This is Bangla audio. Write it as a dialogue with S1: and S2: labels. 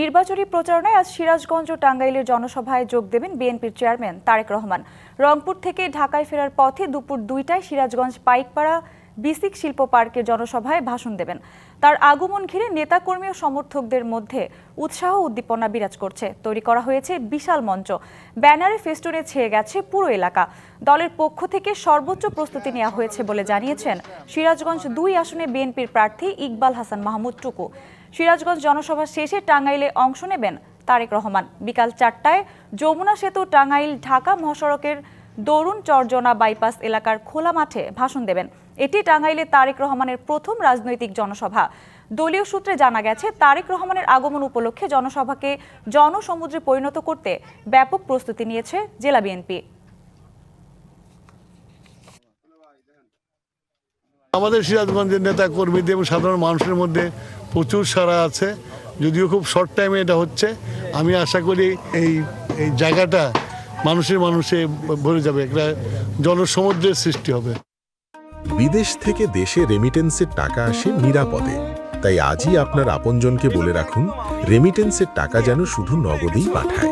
S1: নির্বাচনী প্রচারণায় আজ সিরাজগঞ্জ ও টাঙ্গাইলের জনসভায় যোগ দেবেন বিএনপির চেয়ারম্যান তারেক রহমান। রংপুর থেকে ঢাকায় ফেরার পথে দুপুর ২টায় সিরাজগঞ্জ পাইকপাড়া বিসিক শিল্প পার্কের জনসভায় ভাষণ দেবেন। তার আগমন ঘিরে নেতাকর্মী ও সমর্থকদের মধ্যে উৎসাহ উদ্দীপনা বিরাজ করছে। তৈরি করা হয়েছে বিশাল মঞ্চ, ব্যানারে ফেস্টুনে ছেয়ে গেছে পুরো এলাকা। দলের পক্ষ থেকে সর্বোচ্চ প্রস্তুতি নেওয়া হয়েছে বলে জানিয়েছেন সিরাজগঞ্জ ২ আসনে বিএনপির প্রার্থী ইকবাল হাসান মাহমুদ টুকু। সিরাজগঞ্জ জনসভা শেষে টাঙ্গাইলে অংশ নেবেন তারেক রহমান। বিকাল ৪টায় যমুনা সেতু টাঙ্গাইল ঢাকা মহাসড়কের দরুন চরজনা বাইপাস এলাকার খোলা মাঠে ভাষণ দেবেন। এটি টাঙ্গাইলে তারেক রহমানের প্রথম রাজনৈতিক জনসভা। দলীয় সূত্রে জানা গেছে, তারেক রহমানের আগমন উপলক্ষে জনসভাকে জনসমুদ্রে পরিণত করতে ব্যাপক প্রস্তুতি নিয়েছে জেলা বিএনপি।
S2: আমাদের সিরাজগঞ্জের নেতা কর্মীদের এবং সাধারণ মানুষের মধ্যে প্রচুর সাড়া আছে, যদিও খুব শর্ট টাইমে এটা হচ্ছে। আমি আশা করি এই জায়গাটা মানুষে ভরে যাবে, একটা জনসমুদ্রের সৃষ্টি হবে।
S3: বিদেশ থেকে দেশে রেমিটেন্সের টাকা আসে নিরাপদে, তাই আজই আপনার আপনজনকে বলে রাখুন রেমিটেন্সের টাকা যেন শুধু নগদেই পাঠায়।